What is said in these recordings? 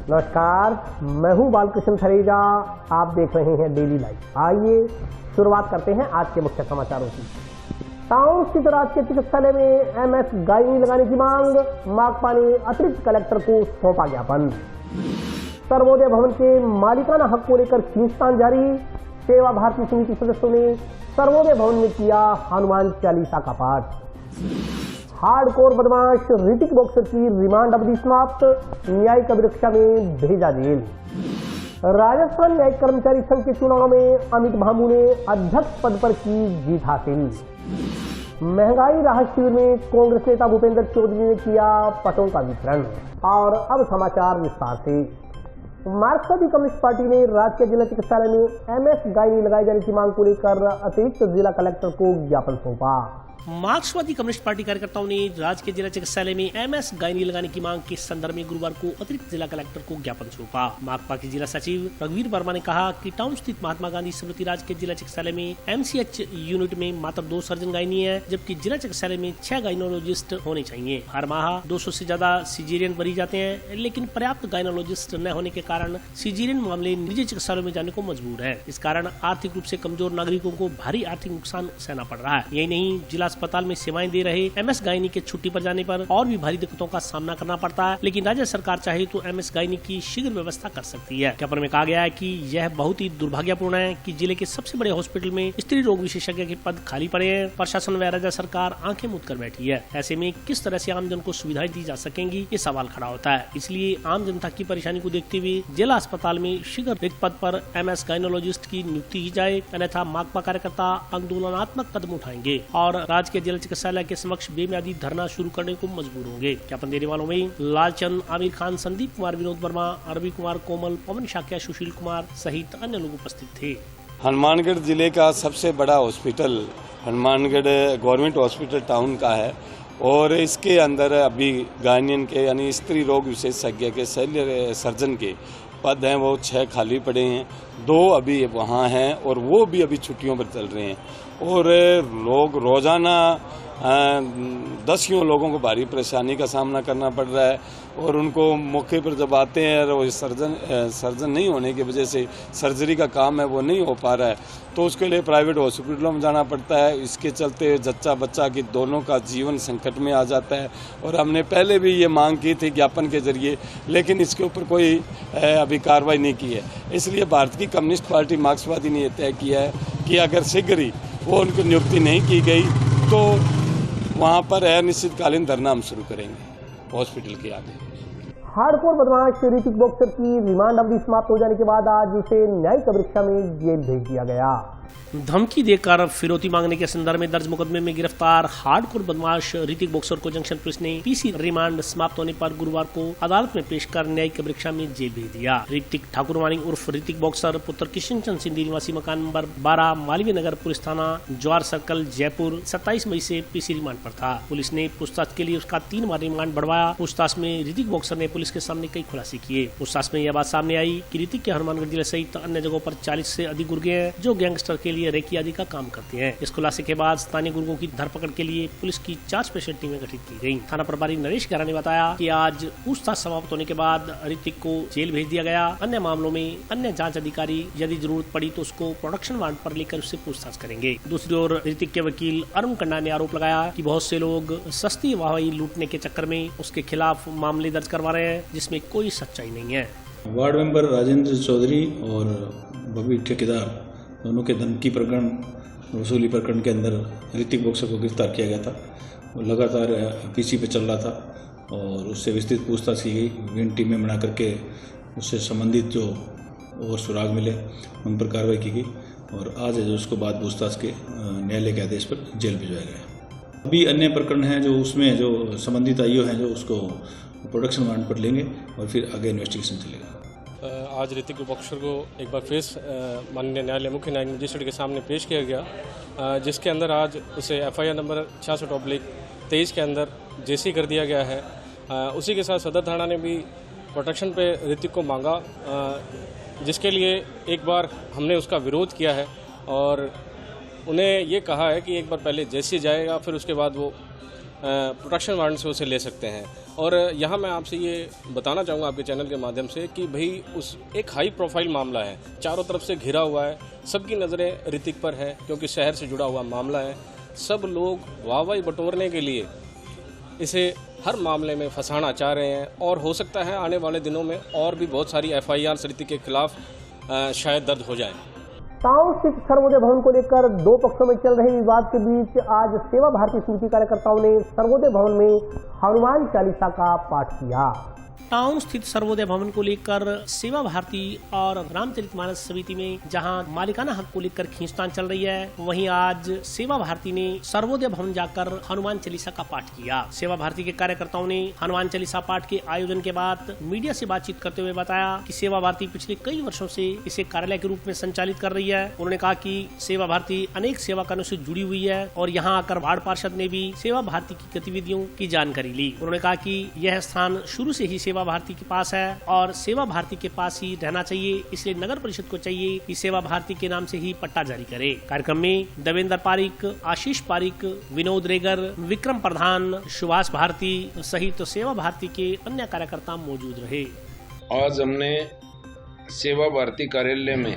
नमस्कार, मैं हूं बालकृष्ण थरेजा। आप देख रहे हैं डेली लाइव। आइए शुरुआत करते हैं आज के मुख्य समाचारों की। टाउन स्थित राजकीय चिकित्सालय में एमएस गायनी लगाने की मांग, माकपा ने अतिरिक्त कलेक्टर को सौंपा ज्ञापन। सर्वोदय भवन के मालिकाना हक को लेकर खींचतान जारी, सेवा भारती समिति सदस्यों ने सर्वोदय भवन में किया हनुमान चालीसा का पाठ। हार्डकोर बदमाश ऋतिक बॉक्सर की रिमांड अवधि समाप्त, न्यायिक अभिरक्षा में भेजा जेल। राजस्थान न्यायिक कर्मचारी संघ के चुनाव में अमित भामू ने अध्यक्ष पद पर की जीत हासिल। महंगाई राहत शिविर में कांग्रेस नेता भूपेंद्र चौधरी ने किया पटों का वितरण। और अब समाचार विस्तार से। मार्क्सवादी कम्युनिस्ट पार्टी ने राजकीय जिला चिकित्सालय में एमएस गायनी लगाए जाने की मांग को लेकर अतिरिक्त जिला कलेक्टर को ज्ञापन सौंपा। मार्क्सवादी कम्युनिस्ट पार्टी कार्यकर्ताओं ने राजकीय जिला चिकित्सालय में एमएस गायनी लगाने की मांग के संदर्भ में गुरुवार को अतिरिक्त जिला कलेक्टर को ज्ञापन सौंपा। माकपा के जिला सचिव रघुवीर वर्मा ने कहा कि टाउन स्थित महात्मा गांधी स्मृति राजकीय जिला चिकित्सालय में एमसीएच यूनिट में मात्र 2 सर्जन गायनी है, जबकि जिला चिकित्सालय में 6 गायनोलॉजिस्ट होने चाहिए। हर माह 200 से ज्यादा सिजेरियन भरी जाते हैं, लेकिन पर्याप्त गायनोलॉजिस्ट न होने के कारण सिजेरियन मामले निजी चिकित्सालयों में जाने को मजबूर है। इस कारण आर्थिक रूप से कमजोर नागरिकों को भारी आर्थिक नुकसान सहना पड़ रहा है। यही नहीं, जिला अस्पताल में सेवाएं दे रहे एमएस गायनी के छुट्टी पर जाने पर और भी भारी दिक्कतों का सामना करना पड़ता है, लेकिन राज्य सरकार चाहे तो एमएस गायनी की शीघ्र व्यवस्था कर सकती है। ज्ञापन में कहा गया है कि यह बहुत ही दुर्भाग्यपूर्ण है कि जिले के सबसे बड़े हॉस्पिटल में स्त्री रोग विशेषज्ञ के पद खाली पड़े हैं। प्रशासन व राज्य सरकार आंखें मूंद कर बैठी है। ऐसे में किस तरह से आम जन को सुविधाएं दी जा सकेंगी, ये सवाल खड़ा होता है। इसलिए आम जनता की परेशानी को देखते हुए जिला अस्पताल में शीघ्र रिक्त पद पर एमएस गायनोलॉजिस्ट की नियुक्ति की जाए, अन्यथा माकपा कार्यकर्ता आंदोलनात्मक कदम उठाएंगे और राजकीय जिला चिकित्सालय के समक्ष बेमियादी धरना शुरू करने को मजबूर होंगे। ज्ञापन देने वालों में लालचंद, आमिर खान, संदीप कुमार, विनोद वर्मा, अरबी कुमार, कोमल, पवन शाक्या, सुशील कुमार सहित अन्य लोग उपस्थित थे। हनुमानगढ़ जिले का सबसे बड़ा hospital Hanumangarh government hospital town का है और इसके अंदर अभी गायनियन के यानी स्त्री रोग विशेषज्ञ के शल्य सर्जन के पद हैं, वो 6 खाली पड़े हैं। 2 अभी वहाँ हैं और वो भी अभी छुट्टियों पर चल रहे हैं और लोग रोजाना दसियों लोगों को भारी परेशानी का सामना करना पड़ रहा है और उनको मौके पर जब आते हैं और वो सर्जन नहीं होने की वजह से सर्जरी का काम है वो नहीं हो पा रहा है, तो उसके लिए प्राइवेट हॉस्पिटलों में जाना पड़ता है। इसके चलते जच्चा बच्चा की दोनों का जीवन संकट में आ जाता है और हमने पहले भी ये मांग की थी ज्ञापन के जरिए, लेकिन इसके ऊपर कोई अभी कार्रवाई नहीं की है। इसलिए भारतीय कम्युनिस्ट पार्टी मार्क्सवादी ने यह तय किया है कि अगर शीघ्र ही वो उनकी नियुक्ति नहीं की गई तो वहाँ पर अनिश्चितकालीन धरना हम शुरू करेंगे हॉस्पिटल के आगे। हार्डकोर बदमाश ऋतिक बॉक्सर की रिमांड अवधि समाप्त हो जाने के बाद आज उसे न्यायिक अभिरक्षा में जेल भेज दिया गया। धमकी देकर फिरौती मांगने के संदर्भ में दर्ज मुकदमे में गिरफ्तार हार्डकोर बदमाश ऋतिक बॉक्सर को जंक्शन पुलिस ने पीसी रिमांड समाप्त होने पर गुरुवार को अदालत में पेश कर न्यायिक अभिरक्षा में जेल भेज दिया। ऋतिक ठाकुरवानी उर्फ ऋतिक बॉक्सर पुत्र किशन चंद सिंधी निवासी मकान नंबर 12 मालवीय नगर पुलिस थाना जवार सर्कल जयपुर 27 मई से पीसी रिमांड पर था। पुलिस ने पूछताछ के लिए उसका 3 बार रिमांड बढ़वाया। पूछताछ में ऋतिक बॉक्सर ने पुलिस के सामने कई खुलासे किए। पूछताछ में यह बात सामने आई कि ऋतिक के हनुमानगढ़ जिले सहित अन्य जगहों पर 40 से अधिक गुर्गे हैं जो गैंगस्टर के लिए रेकी आदि का काम करते हैं। इस खुलासे के बाद स्थानीय गुर्गों की धरपकड़ के लिए पुलिस की 4 स्पेशल टीमें गठित की गयी। थाना प्रभारी नरेश गहरा ने बताया कि आज पूछताछ समाप्त होने के बाद ऋतिक को जेल भेज दिया गया। अन्य मामलों में अन्य जांच अधिकारी यदि जरूरत पड़ी तो उसको प्रोडक्शन वारंट पर लेकर उससे पूछताछ करेंगे। दूसरी ओर ऋतिक के वकील अरुण कन्ना ने आरोप लगाया कि बहुत से लोग सस्ती वाहवाही लूटने के चक्कर में उसके खिलाफ मामले दर्ज करवा रहे हैं, जिसमें कोई सच्चाई नहीं है। वार्ड मेंबर राजेंद्र चौधरी और बबी ठेकेदार दोनों के धमकी प्रकरण वसूली प्रकरण के अंदर ऋतिक बॉक्सर को गिरफ्तार किया गया था। वो लगातार पीसी पे चल रहा था और उससे विस्तृत पूछताछ की गई। विभिन्न टीमें बना करके उससे संबंधित जो और सुराग मिले उन पर कार्रवाई की गई और आज जो उसको बाद पूछताछ के न्यायालय के आदेश पर जेल भिजवाया गया। अभी अन्य प्रकरण हैं जो उसमें जो संबंधित आईओ हैं जो उसको प्रोडक्शन वारंट पर लेंगे और फिर आगे इन्वेस्टिगेशन चलेगा। आज ऋतिक बॉक्सर को एक बार फिर माननीय न्यायालय मुख्य न्यायिक मजिस्ट्रेट के सामने पेश किया गया, जिसके अंदर आज उसे FIR नंबर 66/23 के अंदर जेसी कर दिया गया है। उसी के साथ सदर थाना ने भी प्रोटेक्शन पे ऋतिक को मांगा, जिसके लिए एक बार हमने उसका विरोध किया है और उन्हें ये कहा है कि एक बार पहले जेसी जाएगा, फिर उसके बाद वो प्रोटेक्शन वारंट से उसे ले सकते हैं। और यहाँ मैं आपसे ये बताना चाहूँगा आपके चैनल के माध्यम से कि भाई उस एक हाई प्रोफाइल मामला है, चारों तरफ से घिरा हुआ है, सबकी नज़रें ऋतिक पर है क्योंकि शहर से जुड़ा हुआ मामला है। सब लोग वाहवाही बटोरने के लिए इसे हर मामले में फंसाना चाह रहे हैं और हो सकता है आने वाले दिनों में और भी बहुत सारी FIR ऋतिक के खिलाफ शायद दर्ज हो जाए। टाउन स्थित सर्वोदय भवन को लेकर दो पक्षों में चल रहे विवाद के बीच आज सेवा भारती समिति कार्यकर्ताओं ने सर्वोदय भवन में हनुमान चालीसा का पाठ किया। टाउन स्थित सर्वोदय भवन को लेकर सेवा भारती और रामचरितमानस समिति में जहां मालिकाना हक को लेकर खींचतान चल रही है, वहीं आज सेवा भारती ने सर्वोदय भवन जाकर हनुमान चालीसा का पाठ किया। सेवा भारती के कार्यकर्ताओं ने हनुमान चालीसा पाठ के आयोजन के बाद मीडिया से बातचीत करते हुए बताया कि सेवा भारती पिछले कई वर्षों से इसे कार्यालय के रूप में संचालित कर रही है। उन्होंने कहा कि सेवा भारती अनेक सेवा कार्यों से जुड़ी हुई है और यहाँ आकर वार्ड पार्षद ने भी सेवा भारती की गतिविधियों की जानकारी ली। उन्होंने कहा कि यह स्थान शुरू से ही सेवा भारती के पास है और सेवा भारती के पास ही रहना चाहिए, इसलिए नगर परिषद को चाहिए कि सेवा भारती के नाम से ही पट्टा जारी करे। कार्यक्रम में देवेंद्र पारिक, आशीष पारिक, विनोद रेगर, विक्रम प्रधान, सुभाष भारती सहित सेवा भारती के अन्य कार्यकर्ता मौजूद रहे। आज हमने सेवा भारती कार्यालय में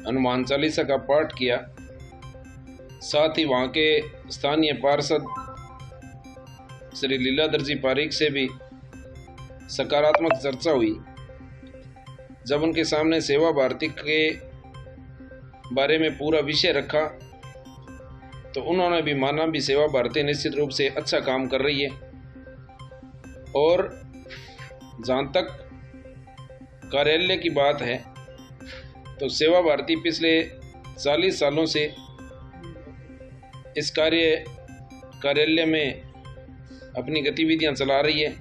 हनुमान चालीसा का पाठ किया, साथ ही वहाँ के स्थानीय पार्षद श्री लीलाधर जी पारिक से भी सकारात्मक चर्चा हुई। जब उनके सामने सेवा भारती के बारे में पूरा विषय रखा तो उन्होंने भी माना भी सेवा भारती निश्चित रूप से अच्छा काम कर रही है। और जहाँ तक कार्यालय की बात है तो सेवा भारती पिछले 40 सालों से इस कार्यालय में अपनी गतिविधियां चला रही है।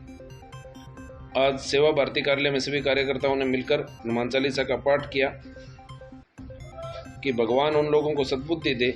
आज सेवा भारती कार्यालय में सभी कार्यकर्ताओं ने मिलकर हनुमान चालीसा का पाठ किया कि भगवान उन लोगों को सद्बुद्धि दे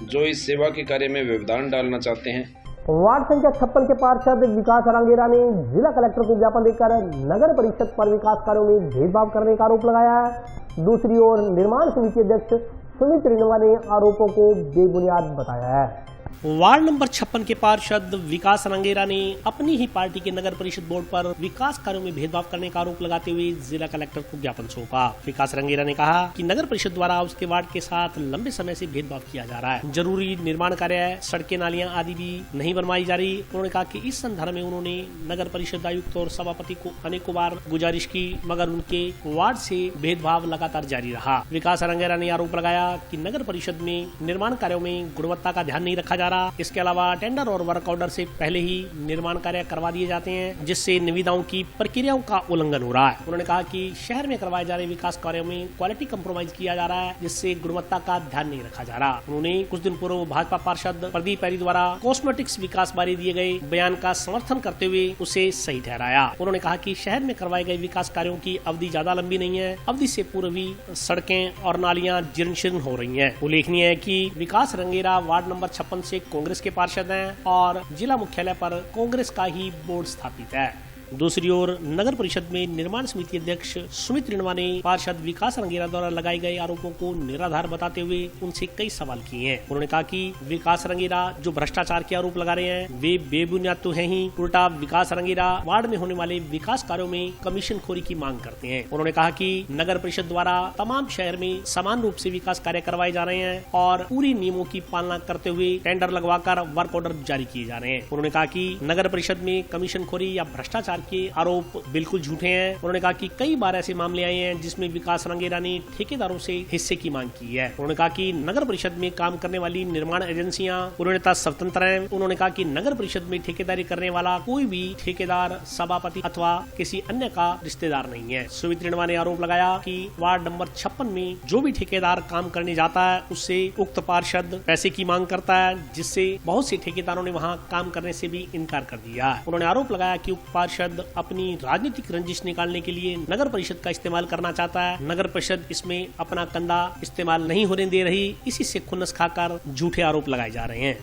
जो इस सेवा के कार्य में व्यवधान डालना चाहते हैं। वार्ड संख्या 56 के पार्षद विकास रंगेरा ने जिला कलेक्टर को ज्ञापन देकर नगर परिषद पर विकास कार्यों में भेदभाव करने का आरोप लगाया है। दूसरी ओर निर्माण समिति अध्यक्ष सुमित रिनवा ने आरोपों को बेबुनियाद बताया है। वार्ड नंबर 56 के पार्षद विकास रंगेरा ने अपनी ही पार्टी के नगर परिषद बोर्ड पर विकास कार्यों में भेदभाव करने का आरोप लगाते हुए जिला कलेक्टर को ज्ञापन सौंपा। विकास रंगेरा ने कहा कि नगर परिषद द्वारा उसके वार्ड के साथ लंबे समय से भेदभाव किया जा रहा है। जरूरी निर्माण कार्य, सड़कें, नालियां आदि भी नहीं बनवाई जा रही। उन्होंने कहा कि इस संदर्भ में उन्होंने नगर परिषद आयुक्त और सभापति को अनेकों बार गुजारिश की, मगर उनके वार्ड से भेदभाव लगातार जारी रहा। विकास रंगेरा ने आरोप लगाया कि नगर परिषद में निर्माण कार्यों में गुणवत्ता का ध्यान नहीं रखा जा रहा। इसके अलावा टेंडर और वर्क ऑर्डर से पहले ही निर्माण कार्य करवा दिए जाते हैं, जिससे निविदाओं की प्रक्रियाओं का उल्लंघन हो रहा है। उन्होंने कहा कि शहर में करवाए जा रहे विकास कार्यों में क्वालिटी कंप्रोमाइज किया जा रहा है, जिससे गुणवत्ता का ध्यान नहीं रखा जा रहा। उन्होंने कुछ दिन पूर्व भाजपा पार्षद प्रदीप पैरी द्वारा कॉस्मेटिक्स विकास बारे दिए गए बयान का समर्थन करते हुए उसे सही ठहराया। उन्होंने कहा कि शहर में करवाए गए विकास कार्यों की अवधि ज्यादा लंबी नहीं है, अवधि से पूर्व ही सड़कें और नालियां जीर्ण शीर्ण हो रही है। उल्लेखनीय है कि विकास रंगेरा वार्ड नंबर 56 से कांग्रेस के पार्षद हैं और जिला मुख्यालय पर कांग्रेस का ही बोर्ड स्थापित है। दूसरी ओर नगर परिषद में निर्माण समिति अध्यक्ष सुमित रिनवा ने पार्षद विकास रंगेरा द्वारा लगाए गए आरोपों को निराधार बताते हुए उनसे कई सवाल किए हैं। उन्होंने कहा कि विकास रंगेरा जो भ्रष्टाचार के आरोप लगा रहे हैं वे बेबुनियाद तो है ही, उल्टा विकास रंगेरा वार्ड में होने वाले विकास कार्यों में कमीशन खोरी की मांग करते हैं। उन्होंने कहा कि नगर परिषद द्वारा तमाम शहर में समान रूप से विकास कार्य करवाए जा रहे हैं और पूरी नियमों की पालना करते हुए टेंडर लगवाकर वर्क ऑर्डर जारी किए जा रहे हैं। उन्होंने कहा कि नगर परिषद में कमीशन खोरी या भ्रष्टाचार के आरोप बिल्कुल झूठे हैं। उन्होंने कहा कि कई बार ऐसे मामले आए हैं जिसमें विकास रंगेरा ने ठेकेदारों से हिस्से की मांग की है। उन्होंने कहा कि नगर परिषद में काम करने वाली निर्माण एजेंसियां पूर्णतः स्वतंत्र हैं। उन्होंने कहा कि नगर परिषद में ठेकेदारी करने वाला कोई भी ठेकेदार सभापति अथवा किसी अन्य का रिश्तेदार नहीं है। सुमित रिनवा ने आरोप लगाया कि वार्ड नंबर 56 में जो भी ठेकेदार काम करने जाता है उससे उक्त पार्षद पैसे की मांग करता है, जिससे बहुत से ठेकेदारों ने वहां काम करने से भी इनकार कर दिया है। उन्होंने आरोप लगाया कि उक्त पार्षद अपनी राजनीतिक रंजिश निकालने के लिए नगर परिषद का इस्तेमाल करना चाहता है। नगर परिषद इसमें अपना कंधा इस्तेमाल नहीं होने दे रही, इसी से खुन्नस खाकर झूठे आरोप लगाए जा रहे हैं।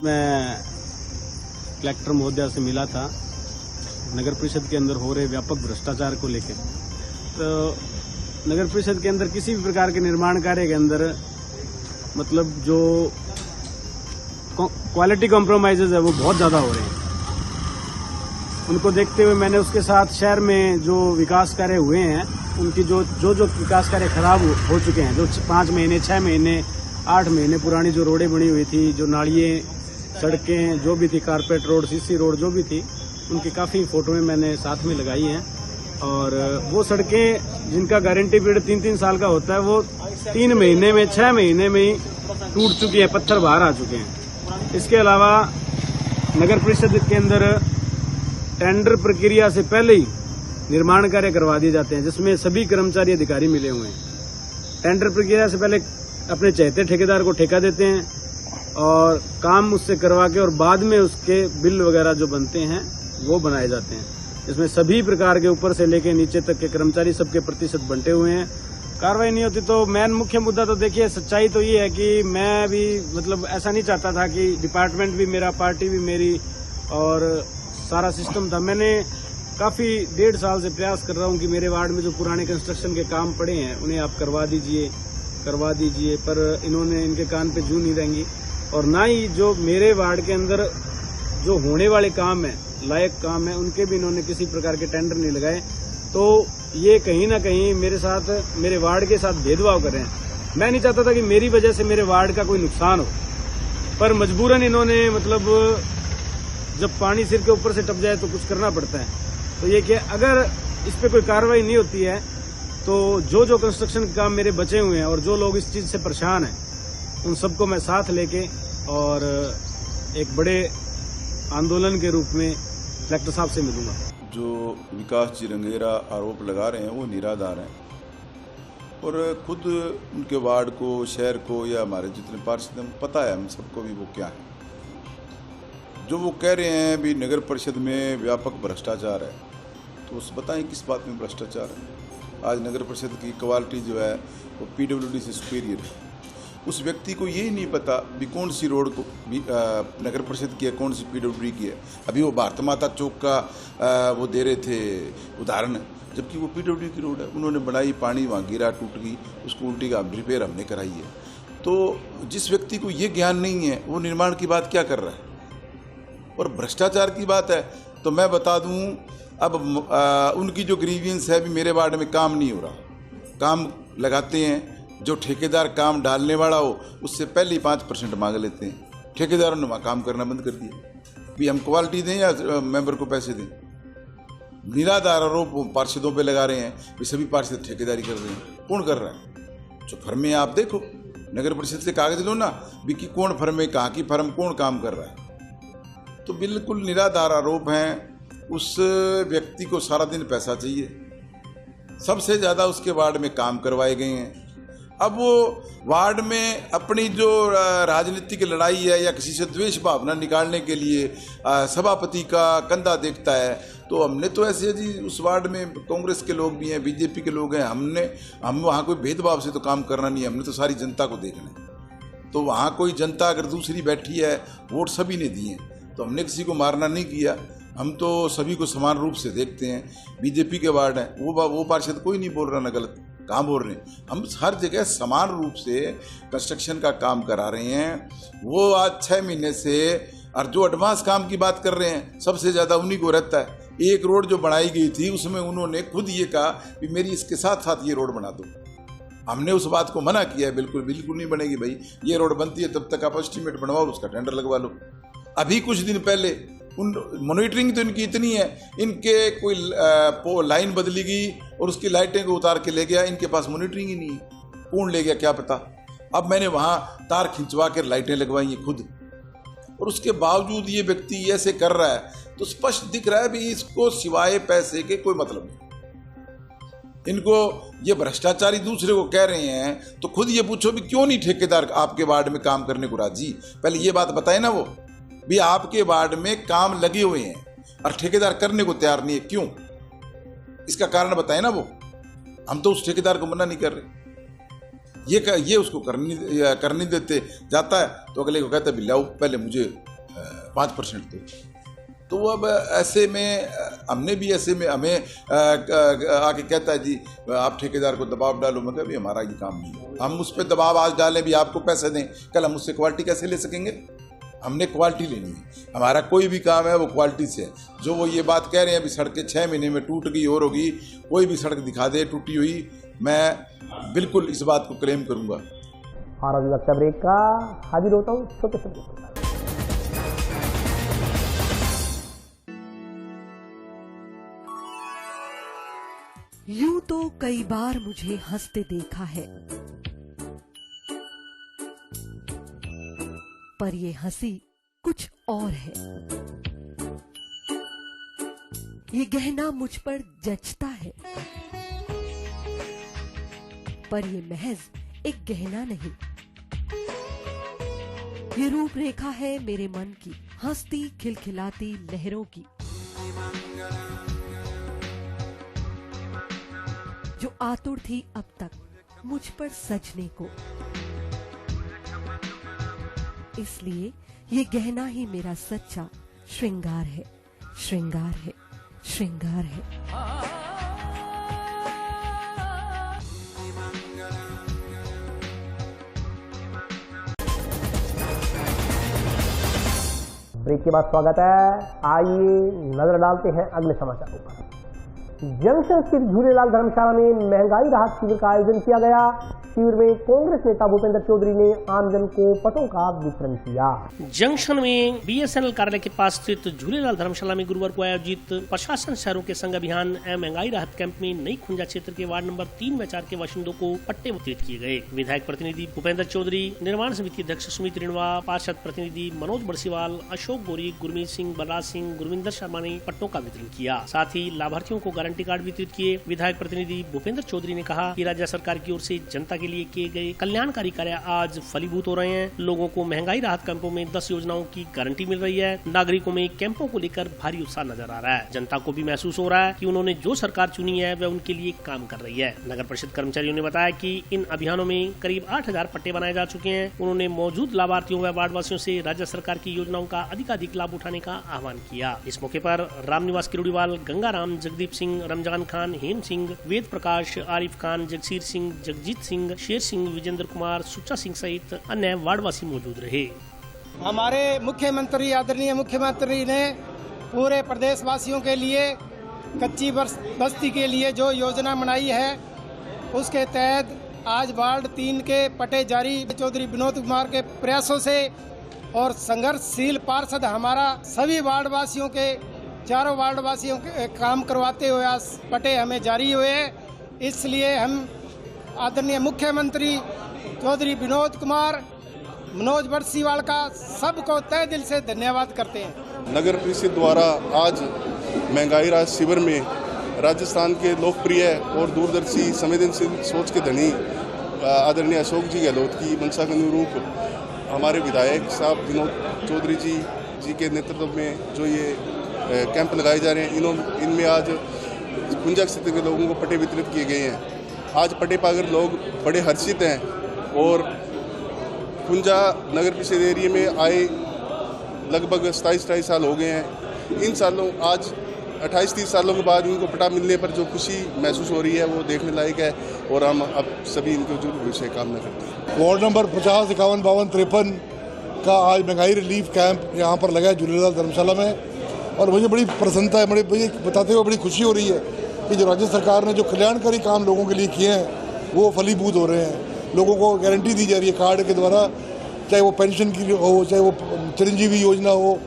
मैं कलेक्टर महोदया से मिला था नगर परिषद के अंदर हो रहे व्यापक भ्रष्टाचार को लेकर। तो नगर परिषद के अंदर किसी भी प्रकार के निर्माण कार्य के अंदर मतलब जो क्वालिटी कॉम्प्रोमाइजेज है वो बहुत ज़्यादा हो रहे हैं। उनको देखते हुए मैंने उसके साथ शहर में जो विकास कार्य हुए हैं उनकी जो विकास कार्य खराब हो चुके हैं, जो 5 महीने 6 महीने 8 महीने पुरानी जो रोडें बनी हुई थी, जो नालियाँ सड़कें जो भी थी, कारपेट रोड सीसी रोड जो भी थी, उनकी काफ़ी फोटो में मैंने साथ में लगाई हैं। और वो सड़कें जिनका गारंटी पीरियड 3-3 साल का होता है वो 3 महीने में 6 महीने में ही टूट चुकी है, पत्थर बाहर आ चुके हैं। इसके अलावा नगर परिषद के अंदर टेंडर प्रक्रिया से पहले ही निर्माण कार्य करवा दिए जाते हैं, जिसमें सभी कर्मचारी अधिकारी मिले हुए हैं। टेंडर प्रक्रिया से पहले अपने चहेते ठेकेदार को ठेका देते हैं और काम उससे करवा के और बाद में उसके बिल वगैरह जो बनते हैं वो बनाए जाते हैं, जिसमें सभी प्रकार के ऊपर से लेके नीचे तक के कर्मचारी सबके प्रतिशत बंटे हुए हैं। कार्रवाई नहीं होती तो मेन मुख्य मुद्दा तो देखिए, सच्चाई तो ये है कि मैं भी मतलब ऐसा नहीं चाहता था कि डिपार्टमेंट भी मेरा, पार्टी भी मेरी और सारा सिस्टम था। मैंने काफ़ी 1.5 साल से प्रयास कर रहा हूँ कि मेरे वार्ड में जो पुराने कंस्ट्रक्शन के काम पड़े हैं उन्हें आप करवा दीजिए, पर इन्होंने इनके कान पे जू नहीं रहेंगी। और ना ही जो मेरे वार्ड के अंदर जो होने वाले काम है, लायक काम है, उनके भी इन्होंने किसी प्रकार के टेंडर नहीं लगाए। तो ये कहीं ना कहीं मेरे साथ, मेरे वार्ड के साथ भेदभाव कर रहे हैं। मैं नहीं चाहता था कि मेरी वजह से मेरे वार्ड का कोई नुकसान हो, पर मजबूरन इन्होंने मतलब जब पानी सिर के ऊपर से टप जाए तो कुछ करना पड़ता है। तो ये कि अगर इस पे कोई कार्रवाई नहीं होती है तो जो कंस्ट्रक्शन के काम मेरे बचे हुए हैं और जो लोग इस चीज से परेशान हैं उन सबको मैं साथ लेके और एक बड़े आंदोलन के रूप में कलेक्टर साहब से मिलूंगा। जो विकास जी रंगेरा आरोप लगा रहे हैं वो निराधार हैं और खुद उनके वार्ड को, शहर को या हमारे जितने पार्षद हैं पता है हम सबको भी वो क्या है। जो वो कह रहे हैं भी नगर परिषद में व्यापक भ्रष्टाचार है, तो उस बताएं किस बात में भ्रष्टाचार है। आज नगर परिषद की क्वालिटी जो है वो PWD से सुपीरियर है। उस व्यक्ति को यही नहीं पता भी कौन सी रोड को नगर परिषद की है, कौन सी PWD की है। अभी वो भारत माता चौक का वो दे रहे थे उदाहरण, जबकि वो PWD की रोड है। उन्होंने बनाई, पानी वहाँ गिरा, टूट गई, उसको उल्टी का रिपेयर हमने कराई है। तो जिस व्यक्ति को ये ज्ञान नहीं है वो निर्माण की बात क्या कर रहा है। और भ्रष्टाचार की बात है तो मैं बता दूं, अब उनकी जो ग्रीवियंस है भी मेरे वार्ड में काम नहीं हो रहा। काम लगाते हैं, जो ठेकेदार काम डालने वाला हो उससे पहले ही 5% मांग लेते हैं। ठेकेदारों ने वहाँ काम करना बंद कर दिया। भी हम क्वालिटी दें या मेंबर को पैसे दें। निराधार आरोप पार्षदों पे लगा रहे हैं भी सभी पार्षद ठेकेदारी कर रहे हैं। कौन कर रहा है? जो फर्में आप देखो, नगर परिषद से कागज लो ना भी कि कौन फर्में, कहाँ की फर्म, कौन काम कर रहा है। तो बिल्कुल निराधार आरोप हैं। उस व्यक्ति को सारा दिन पैसा चाहिए। सबसे ज़्यादा उसके वार्ड में काम करवाए गए हैं। अब वो वार्ड में अपनी जो राजनीतिक लड़ाई है या किसी से द्वेष भावना निकालने के लिए सभापति का कंधा देखता है। तो हमने तो ऐसे जी उस वार्ड में कांग्रेस के लोग भी हैं, बीजेपी के लोग हैं। हम वहाँ कोई भेदभाव से तो काम करना नहीं है। हमने तो सारी जनता को देखना है। तो वहाँ कोई जनता अगर दूसरी बैठी है, वोट सभी ने दिए, तो हमने किसी को मारना नहीं किया। हम तो सभी को समान रूप से देखते हैं। बीजेपी के वार्ड हैं, वो पार्षद कोई नहीं बोल रहा ना गलत काम बोल रहे हैं। हम हर जगह समान रूप से कंस्ट्रक्शन का काम करा रहे हैं। वो आज 6 महीने से और जो एडवांस काम की बात कर रहे हैं सबसे ज़्यादा उन्हीं को रहता है। एक रोड जो बनाई गई थी उसमें उन्होंने खुद ये कहा कि मेरी इसके साथ साथ ये रोड बना दो। हमने उस बात को मना किया है, बिल्कुल बिल्कुल नहीं बनेगी भाई। ये रोड बनती है तब तक आप एस्टीमेट बनवाओ, उसका टेंडर लगवा लो। अभी कुछ दिन पहले मॉनिटरिंग तो इनकी इतनी है, इनके कोई लाइन बदली गई और उसकी लाइटें को उतार के ले गया। इनके पास मॉनिटरिंग ही नहीं है, कौन ले गया क्या पता। अब मैंने वहाँ तार खिंचवा कर लाइटें लगवाई हैं खुद, और उसके बावजूद ये व्यक्ति ऐसे कर रहा है। तो स्पष्ट दिख रहा है भी इसको सिवाय पैसे के कोई मतलब नहीं। इनको ये भ्रष्टाचारी दूसरे को कह रहे हैं तो खुद ये पूछो भी क्यों नहीं ठेकेदार आपके वार्ड में काम करने को राजी। पहले ये बात बताए ना वो भी आपके वार्ड में काम लगे हुए हैं और ठेकेदार करने को तैयार नहीं है, क्यों? इसका कारण बताए ना वो। हम तो उस ठेकेदार को मना नहीं कर रहे। ये उसको करने देते जाता है तो अगले को कहता है भी लाओ पहले मुझे 5% दो। तो अब ऐसे में हमने भी ऐसे में हमें आके कहता है जी आप ठेकेदार को दबाव डालो। मतलब भी हमारा ये काम नहीं है। हम उस पर दबाव आज डालें भी आपको पैसे दें, कल हम उससे क्वालिटी कैसे ले सकेंगे? हमने क्वालिटी लेनी है। हमारा कोई भी काम है वो क्वालिटी से है। जो वो ये बात कह रहे हैं अभी सड़कें 6 महीने में टूट गई और होगी, कोई भी सड़क दिखा दे टूटी हुई, मैं बिल्कुल इस बात को क्लेम करूंगा। और अभी वक्त ब्रेक का, हाजिर होता हूँ छोटे से ब्रेक। यूं तो कई बार मुझे हंसते देखा है, पर ये हंसी कुछ और है। ये गहना मुझ पर जचता है, पर ये महज एक गहना नहीं, ये रूपरेखा है मेरे मन की, हंसती खिलखिलाती लहरों की, जो आतुर थी अब तक मुझ पर सजने को। इसलिए ये गहना ही मेरा सच्चा श्रृंगार है, श्रृंगार है, श्रृंगार है। ब्रेक के बाद स्वागत है। आइए नजर डालते हैं अगले समाचारों पर। जंक्शन स्थित झूलेलाल धर्मशाला में महंगाई राहत शिविर का आयोजन किया गया। शिविर में कांग्रेस नेता भूपेंद्र चौधरी ने आमजन को पटों का वितरण किया। जंक्शन में बीएसएनएल कार्यालय के पास स्थित झूलेलाल धर्मशाला में गुरुवार को आयोजित प्रशासन शहरों के संग अभियान एवं महंगाई राहत कैंप में नई खुंजा क्षेत्र के वार्ड नंबर 3 व 4 के बाशिंदों को पट्टे वितरित किए गए। विधायक प्रतिनिधि भूपेंद्र चौधरी, निर्माण समिति अध्यक्ष सुमित रिणवा, पार्षद प्रतिनिधि मनोज बरसीवाल, अशोक गोरी, गुरमीत सिंह, बलराज सिंह, गुरविंदर शर्मा ने पट्टों का वितरण किया। साथ ही लाभार्थियों को गारंटी कार्ड वितरित किए। विधायक प्रतिनिधि भूपेंद्र चौधरी ने कहा कि राज्य सरकार की ओर से जनता के लिए किए गए कल्याणकारी कार्य आज फलीभूत हो रहे हैं। लोगों को महंगाई राहत कैंपों में 10 योजनाओं की गारंटी मिल रही है। नागरिकों में कैंपों को लेकर भारी उत्साह नजर आ रहा है। जनता को भी महसूस हो रहा है कि उन्होंने जो सरकार चुनी है वह उनके लिए काम कर रही है। नगर परिषद कर्मचारियों ने बताया कि इन अभियानों में करीब 8000 पट्टे बनाए जा चुके हैं। उन्होंने मौजूद लाभार्थियों व वार्डवासियों से राज्य सरकार की योजनाओं का अधिकाधिक लाभ उठाने का आह्वान किया। इस मौके पर रामनिवास किरोड़ीवाल, गंगाराम, जगदीप सिंह, रमजान खान, हेम सिंह, वेद प्रकाश, आरिफ खान, जगसीर सिंह, जगजीत सिंह, शेर सिंह, विजेंद्र कुमार, सुच्चा सिंह सहित अन्य वार्डवासी मौजूद रहे। हमारे मुख्यमंत्री, आदरणीय मुख्यमंत्री ने पूरे प्रदेशवासियों के लिए कच्ची बस्ती के लिए जो योजना बनाई है उसके तहत आज वार्ड 3 के पट्टे जारी। चौधरी विनोद कुमार के प्रयासों से और संघर्षशील पार्षद हमारा सभी वार्डवासियों के, चारों वार्डवासियों के काम करवाते हुए आज पट्टे हमें जारी हुए। इसलिए हम आदरणीय मुख्यमंत्री चौधरी विनोद कुमार, मनोज बरसीवाल का सबको तहे दिल से धन्यवाद करते हैं। नगर परिषद द्वारा आज महंगाई राहत शिविर में राजस्थान के लोकप्रिय और दूरदर्शी संवेदनशील सोच के धनी आदरणीय अशोक जी गहलोत की मंशा के अनुरूप हमारे विधायक साहब विनोद चौधरी जी के नेतृत्व में जो ये कैंप लगाए जा रहे हैं, इनमें आज खुंजा क्षेत्र के लोगों को पट्टे वितरित किए गए हैं। आज पट्टे पाकर लोग बड़े हर्षित हैं और खुंजा नगर परिषद एरिया में आए लगभग 27 साल हो गए हैं। इन सालों आज 28-30 सालों के बाद इनको पट्टा मिलने पर जो खुशी महसूस हो रही है वो देखने लायक है और हम अब सभी इनके जो भविष्य कामना करते हैं। वार्ड नंबर 50, 51, 52, 53 का आज महंगाई रिलीफ कैंप यहाँ पर लगा है झूलेलाल धर्मशाला में और मुझे बड़ी प्रसन्नता है, मुझे बताते हुए बड़ी खुशी हो रही है कि जो राज्य सरकार ने जो कल्याणकारी काम लोगों के लिए किए हैं वो फलीभूत हो रहे हैं। लोगों को गारंटी दी जा रही है कार्ड के द्वारा, चाहे वो पेंशन की हो, चाहे वो चिरंजीवी योजना हो,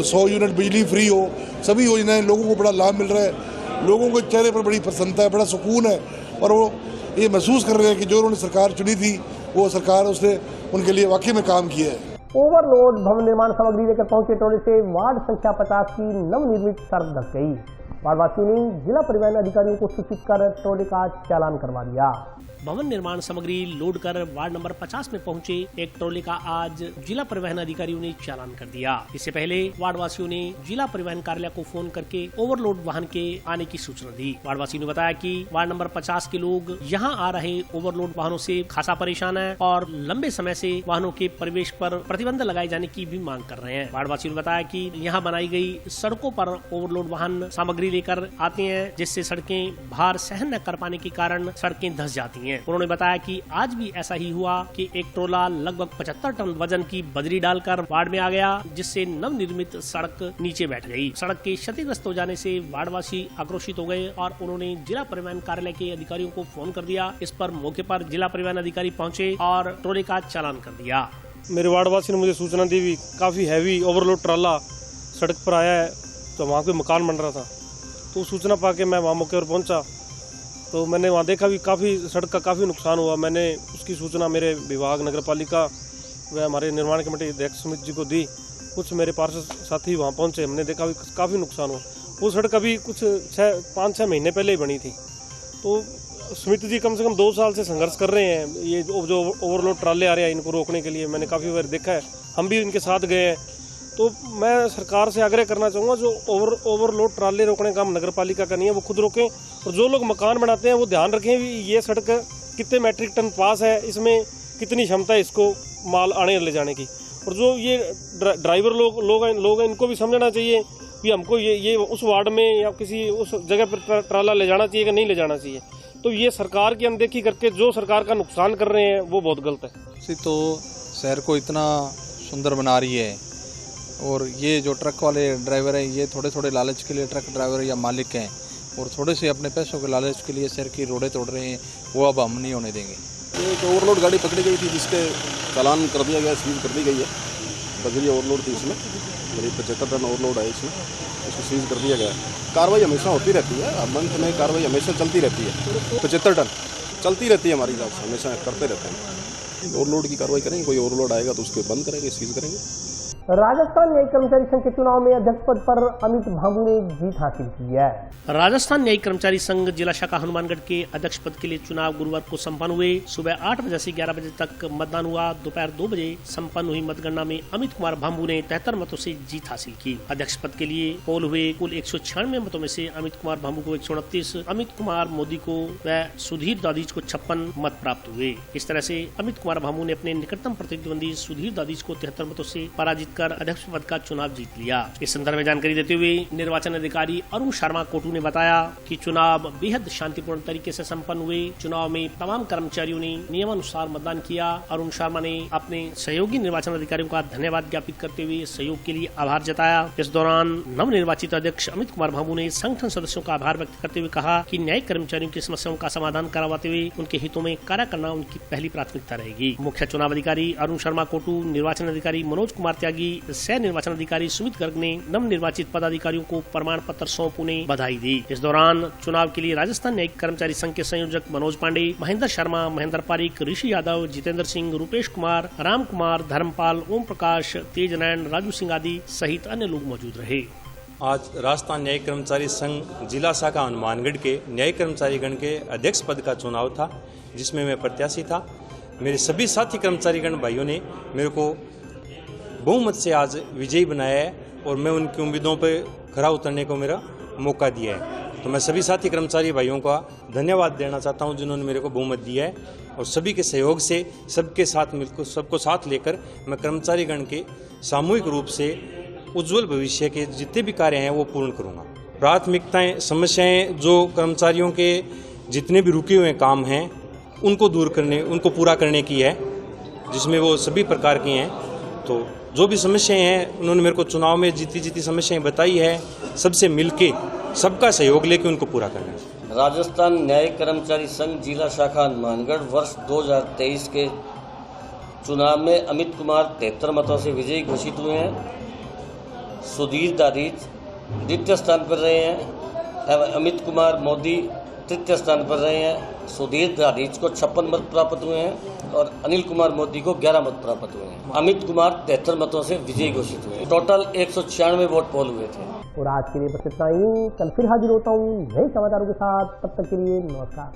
100 यूनिट बिजली फ्री हो, सभी योजनाएं लोगों को बड़ा लाभ मिल रहा है। लोगों के चेहरे पर बड़ी प्रसन्नता है, बड़ा सुकून है और वो ये महसूस कर रहे हैं कि जो उन्होंने सरकार चुनी थी वो सरकार उसने उनके लिए वाकई में काम किया है। ओवरलोड भवन निर्माण सामग्री लेकर पहुंचे ट्रॉली से वार्ड संख्या 50 की नवनिर्मित सड़क धंस गई। वार्डवासियों ने जिला परिवहन अधिकारियों को सूचित कर ट्रॉली का चालान करवा दिया। भवन निर्माण सामग्री लोड कर वार्ड नंबर 50 में पहुंचे एक ट्रॉली का आज जिला परिवहन अधिकारियों ने चालान कर दिया। इससे पहले वार्डवासियों ने जिला परिवहन कार्यालय को फोन करके ओवरलोड वाहन के आने की सूचना दी। वार्डवासियों ने बताया कि वार्ड नंबर 50 के लोग यहां आ रहे ओवरलोड वाहनों से खासा परेशान है और लंबे समय से वाहनों के प्रवेश पर प्रतिबंध लगाए जाने की भी मांग कर रहे हैं। वार्डवासियों ने बताया कि यहाँ बनाई गई सड़कों पर ओवरलोड वाहन सामग्री लेकर आते हैं, जिससे सड़कें भार सहन न कर पाने के कारण सड़कें धंस जाती हैं। उन्होंने बताया कि आज भी ऐसा ही हुआ कि एक ट्रोला लगभग 75 टन वजन की बजरी डालकर वार्ड में आ गया, जिससे नवनिर्मित सड़क नीचे बैठ गई। सड़क के क्षतिग्रस्त हो जाने से वार्डवासी आक्रोशित हो गए और उन्होंने जिला परिवहन कार्यालय के अधिकारियों को फोन कर दिया। इस पर मौके पर जिला परिवहन अधिकारी पहुंचे और ट्रोले का चालान कर दिया। मेरे वार्डवासी ने मुझे सूचना दी भी काफी हैवी ओवरलोड ट्राला सड़क पर आया है, तो वहाँ पे मकान बन रहा था। तो सूचना पाके मैं वहाँ मौके पर पहुंचा, तो मैंने वहाँ देखा भी काफ़ी सड़क का काफ़ी नुकसान हुआ। मैंने उसकी सूचना मेरे विभाग नगर पालिका व हमारे निर्माण कमेटी अध्यक्ष सुमित जी को दी। कुछ मेरे पार्षद साथी वहाँ पहुँचे, हमने देखा भी काफ़ी नुकसान हुआ। वो सड़क अभी कुछ 5-6 महीने पहले ही बनी थी। तो सुमित जी कम से कम 2 साल से संघर्ष कर रहे हैं, ये जो ओवरलोड ट्राले आ रहे हैं इनको रोकने के लिए। मैंने काफ़ी बार देखा है, हम भी इनके साथ गए हैं। तो मैं सरकार से आग्रह करना चाहूँगा, जो ओवरलोड ट्राले रोकने का काम नगर पालिका का नहीं है, वो खुद रोकें। और जो लोग मकान बनाते हैं वो ध्यान रखें भी ये सड़क कितने मैट्रिक टन पास है, इसमें कितनी क्षमता है इसको माल आने ले जाने की। और जो ये ड्राइवर लोग हैं, इनको भी समझना चाहिए कि हमको ये उस वार्ड में या किसी उस जगह पर ट्राला ले जाना चाहिए कि नहीं ले जाना चाहिए। तो ये सरकार की अनदेखी करके जो सरकार का नुकसान कर रहे हैं वो बहुत गलत है। तो शहर को इतना सुंदर बना रही है, और ये जो ट्रक वाले ड्राइवर हैं ये थोड़े लालच के लिए ट्रक ड्राइवर या मालिक हैं, और थोड़े से अपने पैसों के लालच के लिए शहर की रोडें तोड़ रहे हैं, वो अब हम नहीं होने देंगे। एक ओवरलोड गाड़ी पकड़ी गई थी जिसके चालान कर दिया गया, सीज कर दी गई है। बजरी ओवरलोड थी इसमें, करीब 75 टन ओवरलोड है इसमें, इसको सीज कर दिया गया। कार्रवाई हमेशा होती रहती है, मंथ में कार्रवाई हमेशा चलती रहती है। 75 टन चलती रहती है हमारी जांच, हमेशा करते रहते हैं। ओवरलोड की कार्रवाई करेंगे, कोई ओवरलोड आएगा तो उसके बंद करेंगे, सीज करेंगे। राजस्थान न्यायिक कर्मचारी संघ के चुनाव में अध्यक्ष पद पर अमित भांबू ने जीत हासिल की है। राजस्थान न्यायिक कर्मचारी संघ जिला शाखा हनुमानगढ़ के अध्यक्ष पद के लिए चुनाव गुरुवार को संपन्न हुए। सुबह 8 बजे से 11 बजे तक मतदान हुआ। दोपहर 2 बजे संपन्न हुई मतगणना में अमित कुमार भांबू ने 73 मतों से जीत हासिल की। अध्यक्ष पद के लिए पोल हुए कुल 196 मतों में से अमित कुमार भांबू को 129, अमित कुमार मोदी को व सुधीर दादीज को 56 मत प्राप्त हुए। इस तरह से अमित कुमार भांबू ने अपने निकटतम प्रतिद्वंदी सुधीर दादीज को 73 मतों से पराजित कर अध्यक्ष पद का चुनाव जीत लिया। इस संदर्भ में जानकारी देते हुए निर्वाचन अधिकारी अरुण शर्मा कोटू ने बताया कि चुनाव बेहद शांतिपूर्ण तरीके से संपन्न हुए। चुनाव में तमाम कर्मचारियों ने नियमानुसार मतदान किया। अरुण शर्मा ने अपने सहयोगी निर्वाचन अधिकारियों का धन्यवाद ज्ञापित करते हुए सहयोग के लिए आभार जताया। इस दौरान नवनिर्वाचित अध्यक्ष अमित कुमार भांबू ने संगठन सदस्यों का आभार व्यक्त करते हुए कहा कि न्यायिक कर्मचारियों की समस्याओं का समाधान करवाते हुए उनके हितों में कार्य करना उनकी पहली प्राथमिकता रहेगी। मुख्य चुनाव अधिकारी अरुण शर्मा कोटू, निर्वाचन अधिकारी मनोज कुमार त्यागी, सह निर्वाचन अधिकारी सुमित गर्ग ने नवनिर्वाचित पदाधिकारियों को प्रमाण पत्र सौंप उन्हें बधाई दी। इस दौरान चुनाव के लिए राजस्थान न्यायिक कर्मचारी संघ के संयोजक मनोज पांडे, महेंद्र शर्मा, महेंद्र पारिक, ऋषि यादव, जितेंद्र सिंह, रूपेश कुमार, राम कुमार, धर्मपाल, ओम प्रकाश, तेज नारायण, राजू सिंह आदि सहित अन्य लोग मौजूद रहे। आज राजस्थान न्यायिक कर्मचारी संघ जिला शाखा हनुमानगढ़ के न्यायिक कर्मचारी गण के अध्यक्ष पद का चुनाव था, जिसमें मैं प्रत्याशी था। मेरे सभी साथी कर्मचारीगण भाइयों ने मेरे को बहुमत से आज विजयी बनाया है और मैं उनकी उम्मीदों पर खरा उतरने को मेरा मौका दिया है। तो मैं सभी साथी कर्मचारी भाइयों का धन्यवाद देना चाहता हूं जिन्होंने मेरे को बहुमत दिया है, और सभी के सहयोग से सबके साथ मिलकर सबको साथ लेकर मैं कर्मचारीगण के सामूहिक रूप से उज्जवल भविष्य के जितने भी कार्य हैं वो पूर्ण करूँगा। प्राथमिकताएँ, समस्याएँ जो कर्मचारियों के जितने भी रुके हुए काम हैं उनको दूर करने, उनको पूरा करने की है, जिसमें वो सभी प्रकार की हैं। तो जो भी समस्याएं हैं उन्होंने मेरे को चुनाव में जीती समस्याएं बताई है, सबसे मिलके सबका सहयोग लेके उनको पूरा करना है। राजस्थान न्यायिक कर्मचारी संघ जिला शाखा हनुमानगढ़ वर्ष 2023 के चुनाव में अमित कुमार 73 मतों से विजयी घोषित हुए हैं। सुधीर दादीज द्वितीय स्थान पर रहे हैं एवं अमित कुमार मोदी तृतीय स्थान पर रहे हैं। सुधीर दादीज को 56 मत प्राप्त हुए हैं और अनिल कुमार मोदी को 11 मत प्राप्त हुए हैं। अमित कुमार 73 मतों से विजयी घोषित हुए। टोटल 196 वोट पोल हुए थे। और आज के लिए बस इतना ही। कल फिर हाजिर होता हूँ नए समाचारों के साथ। तब तक के लिए नमस्कार।